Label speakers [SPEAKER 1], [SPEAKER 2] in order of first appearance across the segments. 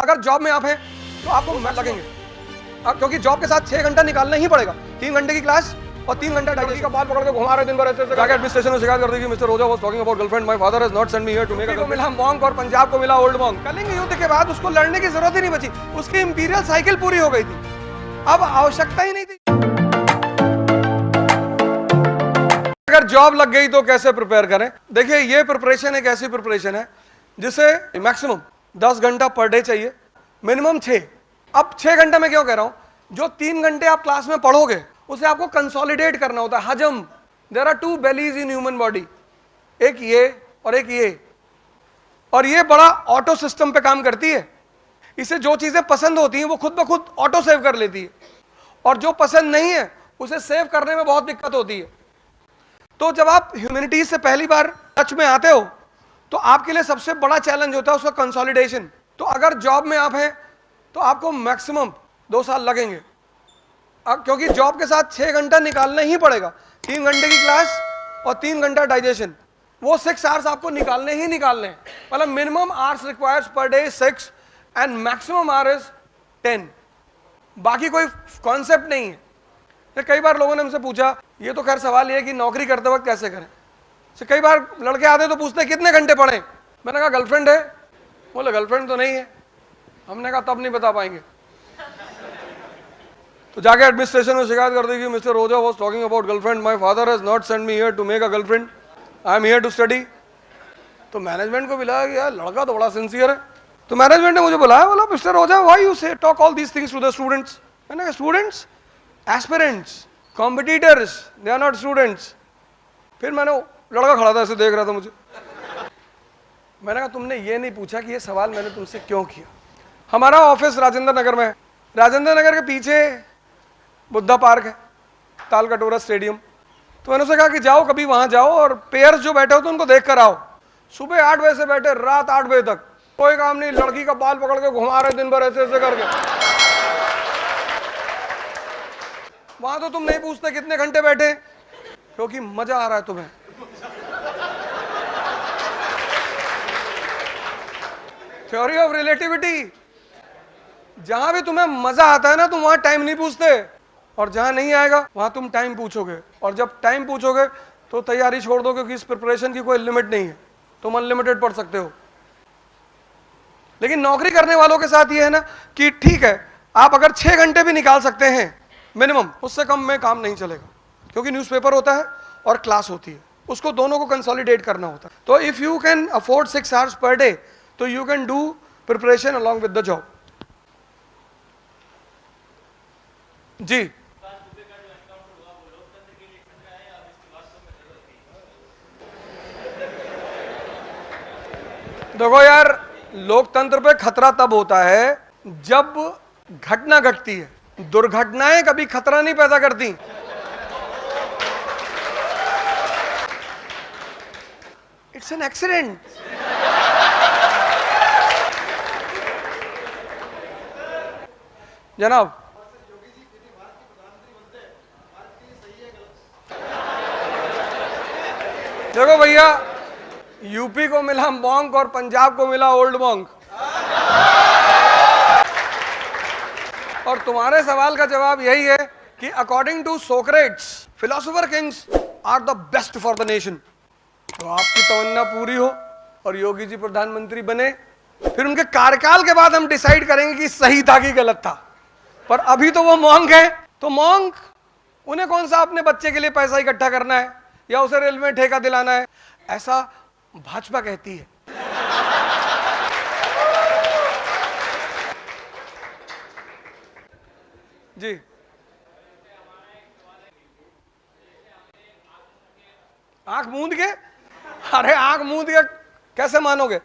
[SPEAKER 1] अगर जॉब में आप हैं तो आपको लगेंगे, क्योंकि जॉब के साथ 6 घंटा निकालना ही पड़ेगा। 3 घंटे की क्लास और 3 घंटा डायरी का बाल पकड़ के घुमा रहे दिन भर ऐसे जाके एडमिनिस्ट्रेशन में शिकायत कर दी कि mister Roja was talking about girlfriend, my father has not sent me here to make a. मिला मॉन्क और पंजाब को मिला ओल्ड मॉन्क। कलिंग युद्ध के बाद उसको लड़ने की जरूरत ही नहीं बची, उसकी इंपीरियल साइकिल पूरी हो गई थी, अब आवश्यकता ही नहीं थी। अगर जॉब लग गई तो कैसे प्रिपेयर करें? देखिए, ये प्रिपरेशन एक ऐसी प्रिपरेशन है जिसे मैक्सिमम 10 घंटा पर डे चाहिए, मिनिमम 6। अब 6 घंटा में क्यों कह रहा हूं? जो 3 घंटे आप क्लास में पढ़ोगे उसे आपको कंसोलिडेट करना होता है, हजम। There are 2 bellies in human body, एक ये और एक ये, और ये बड़ा ऑटो सिस्टम पे काम करती है। इसे जो चीजें पसंद होती हैं वो खुद ब खुद ऑटो सेव कर लेती है, और जो पसंद नहीं है उसे सेव करने में बहुत दिक्कत होती है। तो जब आप ह्यूमैनिटीज से पहली बार टच में आते हो तो आपके लिए सबसे बड़ा चैलेंज होता है उसका कंसोलिडेशन। तो अगर जॉब में आप हैं तो आपको मैक्सिमम 2 साल लगेंगे, क्योंकि जॉब के साथ 6 घंटा निकालना ही पड़ेगा। 3 घंटे की क्लास और 3 घंटा डाइजेशन, वो 6 आवर्स आपको निकालने ही निकालने हैं। मतलब minimum hours requires per day 6 and maximum our is 10। बाकी कोई कॉन्सेप्ट नहीं है। तो कई बार लोगों ने हमसे पूछा, ये तो खैर सवाल ये है कि नौकरी करते वक्त कैसे करें। तो कई बार लड़के आते तो पूछते कितने घंटे पढ़ें। मैंने कहा गर्लफ्रेंड है? बोले गर्लफ्रेंड तो नहीं है। हमने कहा तब नहीं बता पाएंगे। तो जाके एडमिनिस्ट्रेशन में शिकायत कर दी कि mister Roja was talking about girlfriend, my father has not sent me here to make a girlfriend, I am here to study. तो मैनेजमेंट को मिला कि यार लड़का तो बड़ा सिंसियर है। तो मैनेजमेंट ने मुझे बुलाया, बोला mister Roja why you say talk all these things to the students. मैंने कहा students, aspirants, competitors, they are not students. फिर मैंने, लड़का खड़ा था ऐसे देख रहा था मुझे। मैंने कहा तुमने ये नहीं पूछा कि ये सवाल मैंने तुमसे क्यों किया। हमारा ऑफिस राजेंद्र नगर में है। राजेंद्र नगर के पीछे बुद्धा पार्क है, ताल कटोरा स्टेडियम। तो मैंने उसे कहा कि जाओ कभी वहां जाओ और पेयर्स जो बैठे हो तो उनको देख कर आओ। सुबह 8 बजे से बैठे रात 8 बजे तक, कोई काम नहीं, लड़की का बाल पकड़ के घुमा रहे दिन भर ऐसे ऐसे करके। वहां तो तुम नहीं पूछते कितने घंटे बैठे, क्योंकि मजा आ रहा है तुम्हें। थ्योरी ऑफ रिलेटिविटी, जहां भी तुम्हें मजा आता है ना तुम वहां टाइम नहीं पूछते, और जहां नहीं आएगा वहां तुम टाइम पूछोगे। और जब टाइम पूछोगे तो तैयारी छोड़ दो, क्योंकि इस प्रिपरेशन की कोई लिमिट नहीं है, तुम अनलिमिटेड पढ़ सकते हो। लेकिन नौकरी करने वालों के साथ ये है ना कि ठीक है, आप अगर 6 घंटे भी निकाल सकते हैं मिनिमम, उससे कम में काम नहीं चलेगा, क्योंकि न्यूज़पेपर होता है और क्लास होती है, उसको दोनों को कंसोलिडेट करना होता है। तो if you can afford 6 hours per day तो you can do preparation along with the job. जी, देखो यार, लोकतंत्र पे खतरा तब होता है जब घटना घटती है। दुर्घटनाएं कभी खतरा नहीं पैदा करती। It's an accident. जनाब, देखो भैया, यूपी को मिला मॉन्क और पंजाब को मिला ओल्ड मॉन्क। और तुम्हारे सवाल का जवाब यही है कि according to Socrates, philosopher kings are the best for the nation. तो आपकी तमन्ना पूरी हो और योगी जी प्रधानमंत्री बने, फिर उनके कार्यकाल के बाद हम डिसाइड करेंगे कि सही था कि गलत था। पर अभी तो वो मॉन्क है, तो मॉन्क, उन्हें कौन सा अपने बच्चे के लिए पैसा इकट्ठा करना है या उसे रेलवे में ठेका दिलाना है, ऐसा भाजपा कहती है। जी, आंख मूंद के? अरे आंख मूंद के कैसे मानोगे?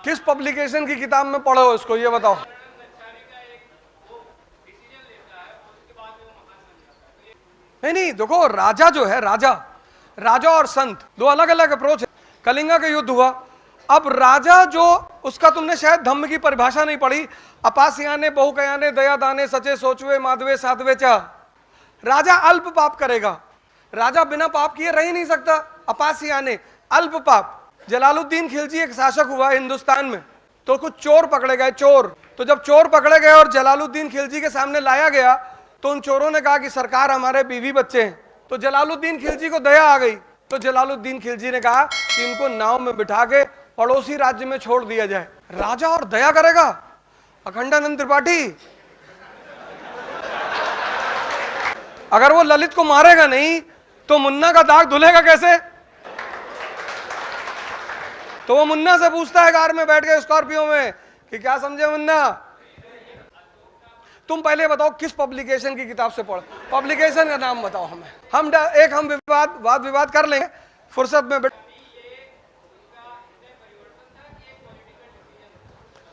[SPEAKER 1] किस पब्लिकेशन की किताब में पढ़े हो इसको, ये बताओ। नहीं, देखो, राजा जो है, राजा और संत दो अलग अलग अप्रोच है। कलिंगा का युद्ध हुआ अब राजा जो उसका तुमने शायद धम्म की परिभाषा नहीं पढ़ी, अपासियाने बहुकयाने दया दाने सचे सोचवे माधवे साधवे चा। राजा अल्प पाप करेगा, राजा बिना पाप किए रह ही नहीं सकता। अपासियाने अल्प पाप। जलालुद्दीन खिलजी एक शासक हुआ हिंदुस्तान में, तो कुछ चोर पकड़े गए, चोर। तो जब चोर पकड़े गए और जलालुद्दीन खिलजी के सामने लाया गया तो उन चोरों ने कहा कि सरकार हमारे बीवी बच्चे हैं। तो जलालुद्दीन खिलजी को दया आ गई, तो जलालुद्दीन खिलजी ने कहा कि इनको नाव में बिठा के पड़ोसी राज्य में छोड़ दिया जाए। राजा और दया करेगा? अखंडानंद त्रिपाठी। अगर वो ललित को मारेगा नहीं तो मुन्ना का दाग धुलेगा कैसे? तो वो मुन्ना से पूछता है कार में बैठ के स्कॉर्पियो में कि क्या समझे मुन्ना, तुम पहले बताओ किस पब्लिकेशन की किताब से पढ़, पब्लिकेशन का नाम बताओ हमें। हम वाद विवाद कर लेंगे फुर्सत में।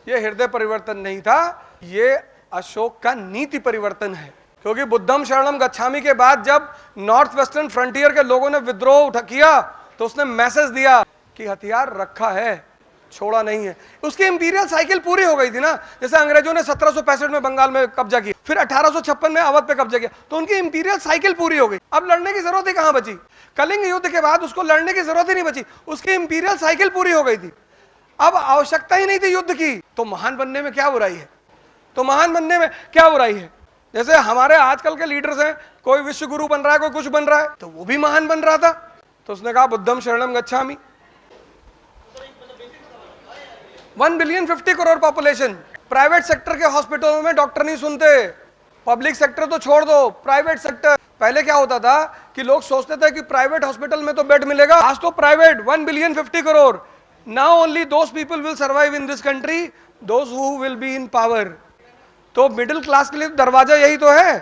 [SPEAKER 1] ये हृदय परिवर्तन नहीं था, ये अशोक का नीति परिवर्तन है। क्योंकि बुद्धम शरणम गच्छामि के बाद जब नॉर्थ वेस्टर्न फ्रंटियर के लोगों ने विद्रोह किया तो उसने मैसेज दिया कि हथियार रखा है, छोड़ा नहीं है। उसकी इंपीरियल साइकिल पूरी हो गई थी ना। जैसे अंग्रेजों ने 1765 में बंगाल में कब्जा किया, फिर 1856 में अवध पे कब्जा किया, तो उनकी इंपीरियल साइकिल पूरी हो गई। अब लड़ने की जरूरत ही कहां बची? कलिंग युद्ध के बाद उसको लड़ने की जरूरत ही नहीं बची, उसकी इंपीरियल साइकिल पूरी हो गई थी। अब आवश्यकता ही नहीं थी युद्ध की। तो महान बनने में क्या बुराई है? तो महान बनने में क्या बुराई है? जैसे हमारे आजकल के लीडर्स हैं, कोई विश्व गुरु बन रहा है, कोई कुछ बन रहा है, तो वो भी महान बन रहा था। तो उसने कहा बुद्धम शरणम गच्छामि। 1 billion 50 crore population. Private sector के हॉस्पिटलों में डॉक्टर नहीं सुनते। पब्लिक सेक्टर तो छोड़ दो, प्राइवेट सेक्टर। पहले क्या होता था कि लोग सोचते थे कि प्राइवेट हॉस्पिटल में तो बेड मिलेगा, आज तो private 1 billion 50 crore. Now only those people will survive in this country those who will be in power. तो मिडिल क्लास के लिए दरवाजा यही तो है।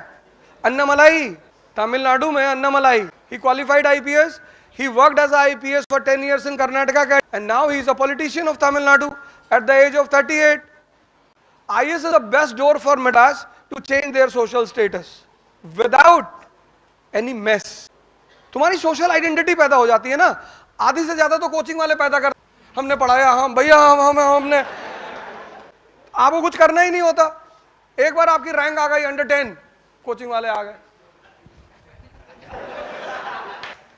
[SPEAKER 1] अन्नामलाई, तमिलनाडु में अन्नामलाई, ही qualified IPS, he worked as a IPS for 10 years in Karnataka and now he is a politician of Tamil Nadu at the age of 38. IS is the best door for Madras to change their social status without any mess. तुम्हारी social identity पैदा हो जाती है ना। आधी से ज्यादा तो कोचिंग वाले पैदा कर, हमने पढ़ाया, हम भैया हमने, आपको कुछ करना ही नहीं होता। एक बार आपकी रैंक आ गई अंडर 10, कोचिंग वाले आ गए।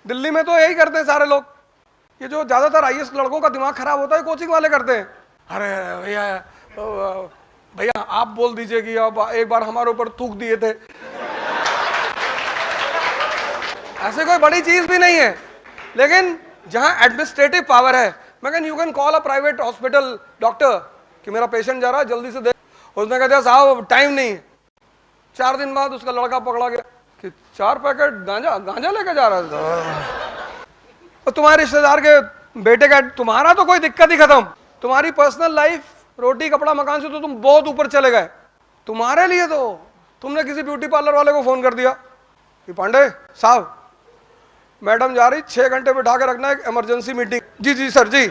[SPEAKER 1] दिल्ली में तो यही करते हैं सारे लोग। ये जो ज्यादातर IAS लड़कों का दिमाग खराब होता है कोचिंग वाले करते हैं। अरे भैया आप बोल दीजिए कि अब एक बार हमारे ऊपर थूक दिए थे। ऐसे कोई बड़ी चीज भी नहीं है, लेकिन जहां एडमिनिस्ट्रेटिव पावर है, मैं you can call a private hospital doctor कि मेरा पेशेंट जा रहा है, जल्दी से देख। उसने कहा साहब टाइम नहीं है। 4 दिन बाद उसका लड़का पकड़ा गया कि 4 पैकेट गांजा लेके जा रहा था। और तुम्हारे रिश्तेदार के बेटे का, तुम्हारा तो कोई दिक्कत ही खत्म। तुम्हारी पर्सनल लाइफ, रोटी कपड़ा मकान से तो तुम बहुत ऊपर चले गए। तुम्हारे लिए तो तुमने किसी ब्यूटी पार्लर वाले को फोन कर दिया कि पांडे साहब मैडम जा रही, 6 घंटे बिठा के रखना, एक इमरजेंसी मीटिंग। जी सर जी।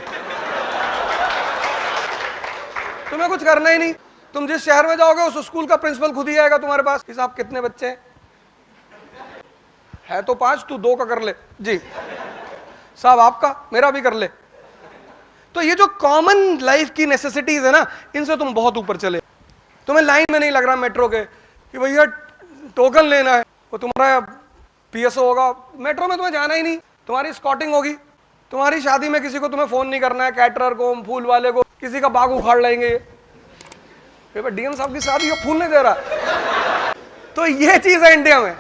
[SPEAKER 1] तुम्हें कुछ करना ही नहीं। तुम जिस शहर में जाओगे उस स्कूल का प्रिंसिपल खुद ही आएगा तुम्हारे पास कि साहब कितने बच्चे हैं? है तो 5, तू 2 का कर ले। जी साहब आपका, मेरा भी कर ले। तो ये जो कॉमन लाइफ की नेसेसिटीज है ना, इनसे तुम बहुत ऊपर चले। तुम्हें लाइन में नहीं लग रहा मेट्रो के कि भैया टोकन लेना है, वो तुम्हारा PSO होगा। मेट्रो में तुम्हें जाना ही नहीं, तुम्हारी स्कॉटिंग होगी। तुम्हारी शादी में किसी को तुम्हें फोन नहीं करना है, कैटरर को, फूल वाले को, किसी का बाग उखाड़ लेंगे। DM साहब की शादी को फूल नहीं दे रहा। तो ये चीज है इंडिया में।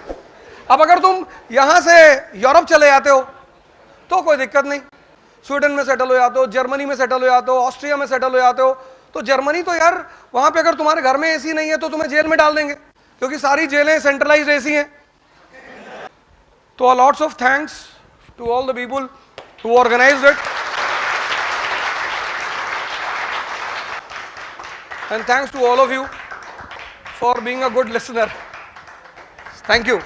[SPEAKER 1] अब अगर तुम यहां से यूरोप चले जाते हो तो कोई दिक्कत नहीं, स्वीडन में सेटल हो जाते हो, जर्मनी में सेटल हो जाते हो, ऑस्ट्रिया में सेटल हो जाते हो। तो जर्मनी तो यार वहां पे अगर तुम्हारे घर में AC नहीं है तो तुम्हें जेल में डाल देंगे, क्योंकि सारी जेलें सेंट्रलाइज्ड AC हैं। तो lots of thanks to all the people who organized it, and thanks to all of you for being a good listener. Thank you.